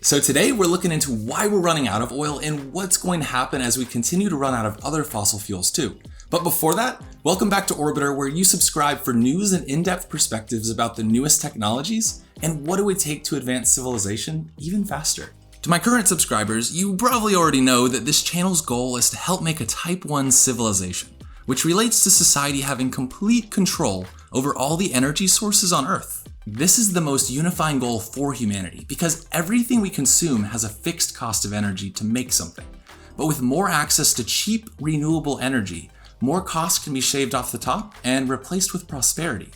So today we're looking into why we're running out of oil and what's going to happen as we continue to run out of other fossil fuels too. But before that, welcome back to Orbiter, where you subscribe for news and in-depth perspectives about the newest technologies and what it would take to advance civilization even faster. To my current subscribers, you probably already know that this channel's goal is to help make a Type 1 civilization, which relates to society having complete control over all the energy sources on Earth. This is the most unifying goal for humanity because everything we consume has a fixed cost of energy to make something. But with more access to cheap, renewable energy, more costs can be shaved off the top and replaced with prosperity.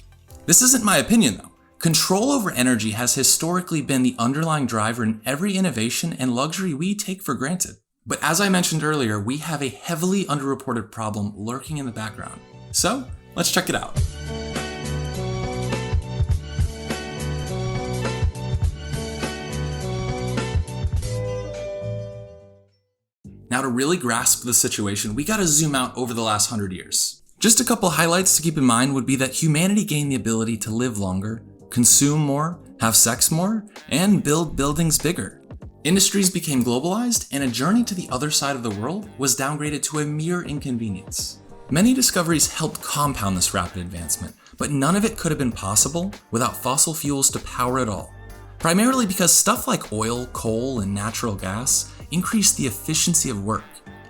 This isn't my opinion though. Control over energy has historically been the underlying driver in every innovation and luxury we take for granted. But as I mentioned earlier, we have a heavily underreported problem lurking in the background. So let's check it out. Now, to really grasp the situation, we gotta zoom out over the last 100 years. Just a couple highlights to keep in mind would be that humanity gained the ability to live longer, consume more, have sex more, and build buildings bigger. Industries became globalized, and a journey to the other side of the world was downgraded to a mere inconvenience. Many discoveries helped compound this rapid advancement, but none of it could have been possible without fossil fuels to power it all. Primarily because stuff like oil, coal, and natural gas increased the efficiency of work,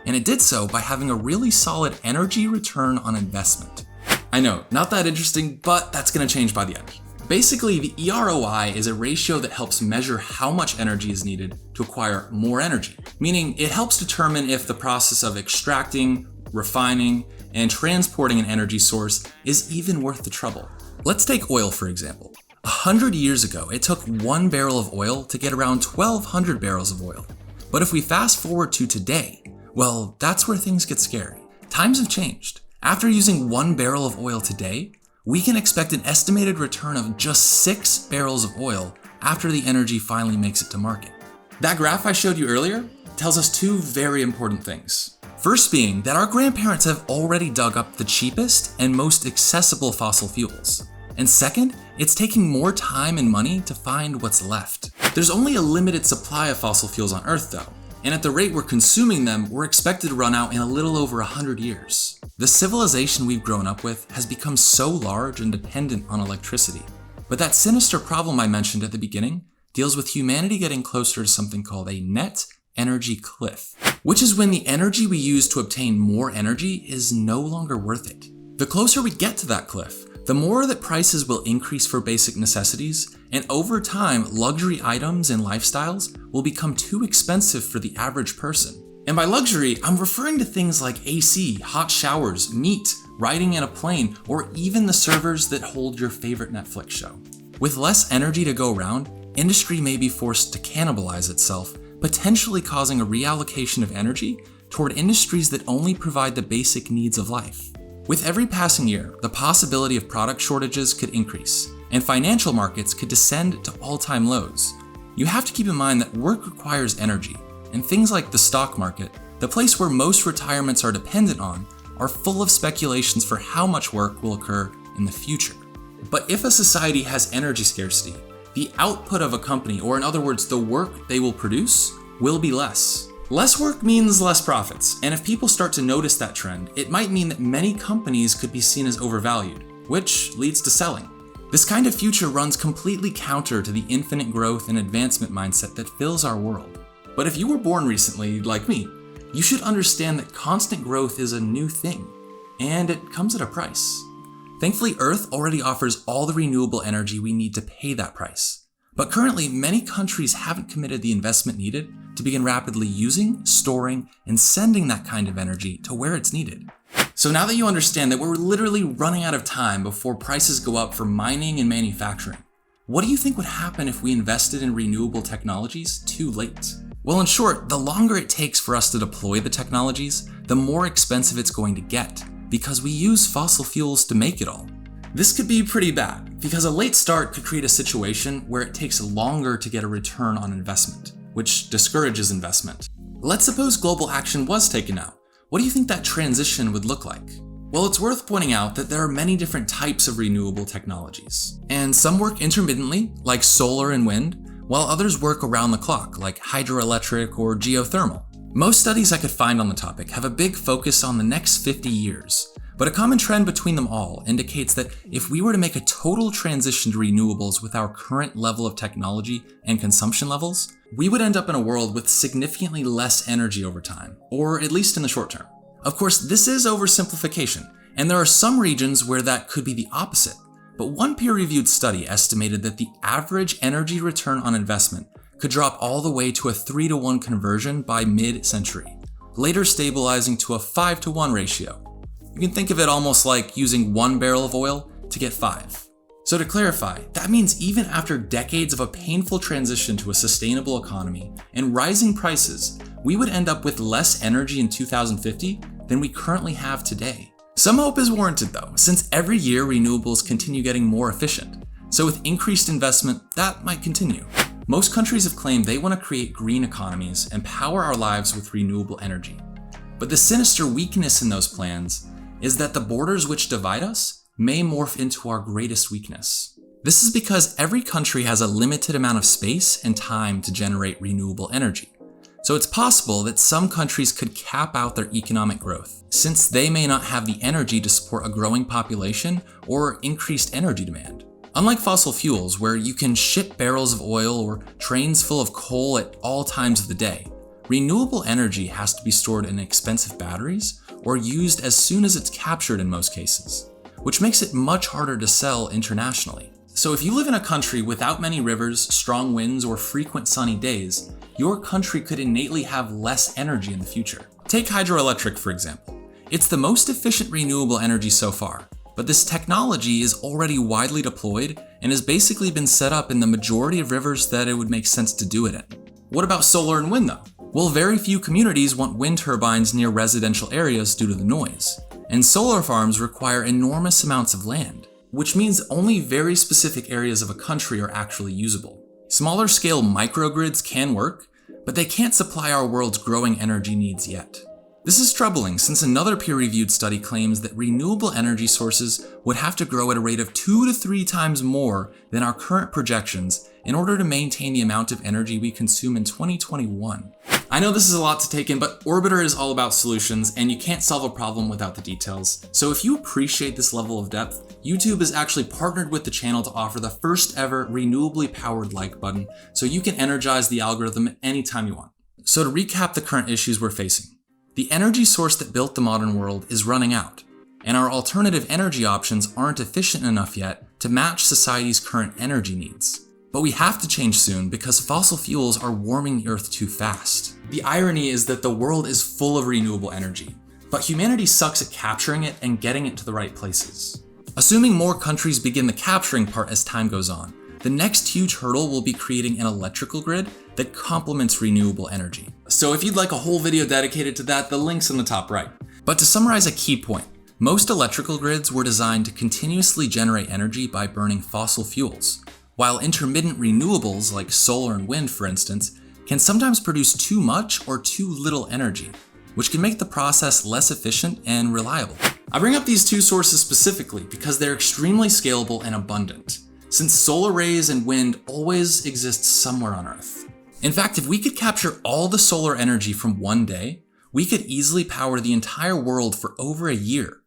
and it did so by having a really solid energy return on investment. I know, not that interesting, but that's gonna change by the end. Basically, the EROI is a ratio that helps measure how much energy is needed to acquire more energy, meaning it helps determine if the process of extracting, refining, and transporting an energy source is even worth the trouble. Let's take oil for example. 100 years ago, it took 1 barrel of oil to get around 1,200 barrels of oil. But if we fast forward to today, well, that's where things get scary. Times have changed. After using 1 barrel of oil today, we can expect an estimated return of just 6 barrels of oil after the energy finally makes it to market. That graph I showed you earlier tells us two very important things. First being that our grandparents have already dug up the cheapest and most accessible fossil fuels. And second, it's taking more time and money to find what's left. There's only a limited supply of fossil fuels on Earth though, and at the rate we're consuming them, we're expected to run out in a little over 100 years. The civilization we've grown up with has become so large and dependent on electricity. But that sinister problem I mentioned at the beginning deals with humanity getting closer to something called a net energy cliff, which is when the energy we use to obtain more energy is no longer worth it. The closer we get to that cliff, the more that prices will increase for basic necessities, and over time, luxury items and lifestyles will become too expensive for the average person. And by luxury, I'm referring to things like AC, hot showers, meat, riding in a plane, or even the servers that hold your favorite Netflix show. With less energy to go around, industry may be forced to cannibalize itself, potentially causing a reallocation of energy toward industries that only provide the basic needs of life. With every passing year, the possibility of product shortages could increase, and financial markets could descend to all-time lows. You have to keep in mind that work requires energy, and things like the stock market, the place where most retirements are dependent on, are full of speculations for how much work will occur in the future. But if a society has energy scarcity, the output of a company, or in other words, the work they will produce, will be less. Less work means less profits, and if people start to notice that trend, it might mean that many companies could be seen as overvalued, which leads to selling. This kind of future runs completely counter to the infinite growth and advancement mindset that fills our world. But if you were born recently, like me, you should understand that constant growth is a new thing, and it comes at a price. Thankfully, Earth already offers all the renewable energy we need to pay that price. But currently, many countries haven't committed the investment needed to begin rapidly using, storing, and sending that kind of energy to where it's needed. So now that you understand that we're literally running out of time before prices go up for mining and manufacturing, what do you think would happen if we invested in renewable technologies too late? Well, in short, the longer it takes for us to deploy the technologies, the more expensive it's going to get, because we use fossil fuels to make it all. This could be pretty bad, because a late start could create a situation where it takes longer to get a return on investment, which discourages investment. Let's suppose global action was taken now. What do you think that transition would look like? Well, it's worth pointing out that there are many different types of renewable technologies, and some work intermittently, like solar and wind, while others work around the clock, like hydroelectric or geothermal. Most studies I could find on the topic have a big focus on the next 50 years, but a common trend between them all indicates that if we were to make a total transition to renewables with our current level of technology and consumption levels, we would end up in a world with significantly less energy over time, or at least in the short term. Of course, this is oversimplification, and there are some regions where that could be the opposite. But one peer-reviewed study estimated that the average energy return on investment could drop all the way to a 3-to-1 conversion by mid-century, later stabilizing to a 5-to-1 ratio. You can think of it almost like using 1 barrel of oil to get 5. So to clarify, that means even after decades of a painful transition to a sustainable economy and rising prices, we would end up with less energy in 2050 than we currently have today. Some hope is warranted though, since every year renewables continue getting more efficient. So with increased investment, that might continue. Most countries have claimed they want to create green economies and power our lives with renewable energy. But the sinister weakness in those plans is that the borders which divide us may morph into our greatest weakness. This is because every country has a limited amount of space and time to generate renewable energy. So it's possible that some countries could cap out their economic growth, since they may not have the energy to support a growing population or increased energy demand. Unlike fossil fuels, where you can ship barrels of oil or trains full of coal at all times of the day, renewable energy has to be stored in expensive batteries or used as soon as it's captured in most cases, which makes it much harder to sell internationally. So if you live in a country without many rivers, strong winds, or frequent sunny days, your country could innately have less energy in the future. Take hydroelectric, for example. It's the most efficient renewable energy so far, but this technology is already widely deployed and has basically been set up in the majority of rivers that it would make sense to do it in. What about solar and wind though? Well, very few communities want wind turbines near residential areas due to the noise, and solar farms require enormous amounts of land, which means only very specific areas of a country are actually usable. Smaller scale microgrids can work, but they can't supply our world's growing energy needs yet. This is troubling since another peer-reviewed study claims that renewable energy sources would have to grow at a rate of 2 to 3 times more than our current projections in order to maintain the amount of energy we consume in 2021. I know this is a lot to take in, but Orbiter is all about solutions, and you can't solve a problem without the details. So if you appreciate this level of depth, YouTube has actually partnered with the channel to offer the first ever renewably powered like button, so you can energize the algorithm anytime you want. So to recap the current issues we're facing, the energy source that built the modern world is running out, and our alternative energy options aren't efficient enough yet to match society's current energy needs. But we have to change soon because fossil fuels are warming the Earth too fast. The irony is that the world is full of renewable energy, but humanity sucks at capturing it and getting it to the right places. Assuming more countries begin the capturing part as time goes on, the next huge hurdle will be creating an electrical grid that complements renewable energy. So if you'd like a whole video dedicated to that, the link's in the top right. But to summarize a key point, most electrical grids were designed to continuously generate energy by burning fossil fuels, while intermittent renewables like solar and wind, for instance, can sometimes produce too much or too little energy, which can make the process less efficient and reliable. I bring up these two sources specifically because they're extremely scalable and abundant, since solar rays and wind always exist somewhere on Earth. In fact, if we could capture all the solar energy from one day, we could easily power the entire world for over a year.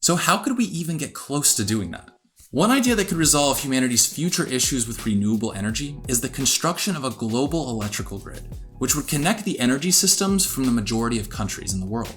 So how could we even get close to doing that? One idea that could resolve humanity's future issues with renewable energy is the construction of a global electrical grid, which would connect the energy systems from the majority of countries in the world.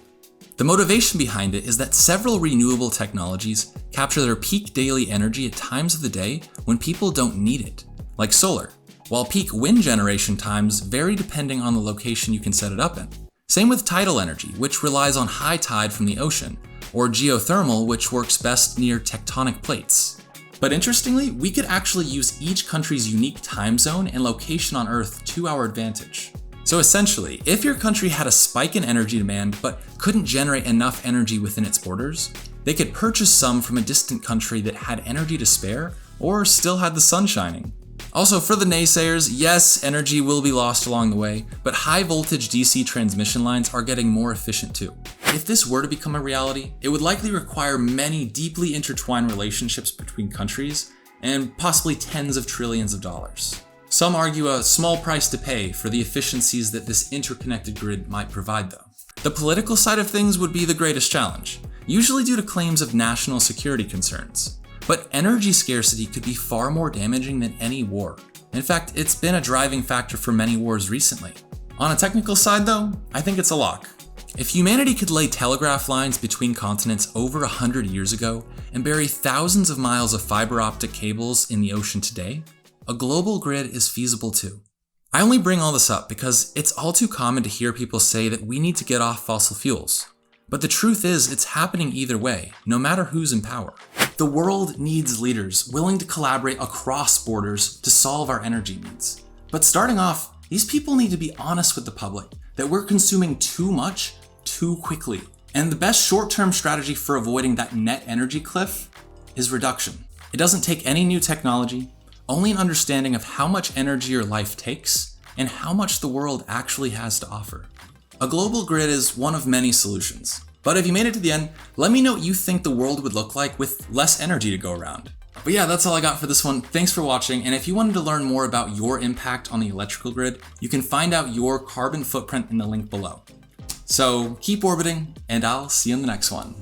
The motivation behind it is that several renewable technologies capture their peak daily energy at times of the day when people don't need it, like solar, while peak wind generation times vary depending on the location you can set it up in. Same with tidal energy, which relies on high tide from the ocean, or geothermal, which works best near tectonic plates. But interestingly, we could actually use each country's unique time zone and location on Earth to our advantage. So essentially, if your country had a spike in energy demand but couldn't generate enough energy within its borders, they could purchase some from a distant country that had energy to spare or still had the sun shining. Also, for the naysayers, yes, energy will be lost along the way, but high voltage DC transmission lines are getting more efficient too. If this were to become a reality, it would likely require many deeply intertwined relationships between countries and possibly tens of trillions of dollars. Some argue a small price to pay for the efficiencies that this interconnected grid might provide though. The political side of things would be the greatest challenge, usually due to claims of national security concerns. But energy scarcity could be far more damaging than any war. In fact, it's been a driving factor for many wars recently. On a technical side though, I think it's a lock. If humanity could lay telegraph lines between continents over 100 years ago and bury thousands of miles of fiber optic cables in the ocean today, a global grid is feasible too. I only bring all this up because it's all too common to hear people say that we need to get off fossil fuels. But the truth is, it's happening either way, no matter who's in power. The world needs leaders willing to collaborate across borders to solve our energy needs. But starting off, these people need to be honest with the public that we're consuming too much, too quickly. And the best short-term strategy for avoiding that net energy cliff is reduction. It doesn't take any new technology, only an understanding of how much energy your life takes and how much the world actually has to offer. A global grid is one of many solutions. But if you made it to the end, let me know what you think the world would look like with less energy to go around. But yeah, that's all I got for this one. Thanks for watching, and if you wanted to learn more about your impact on the electrical grid, you can find out your carbon footprint in the link below. So keep orbiting, and I'll see you in the next one.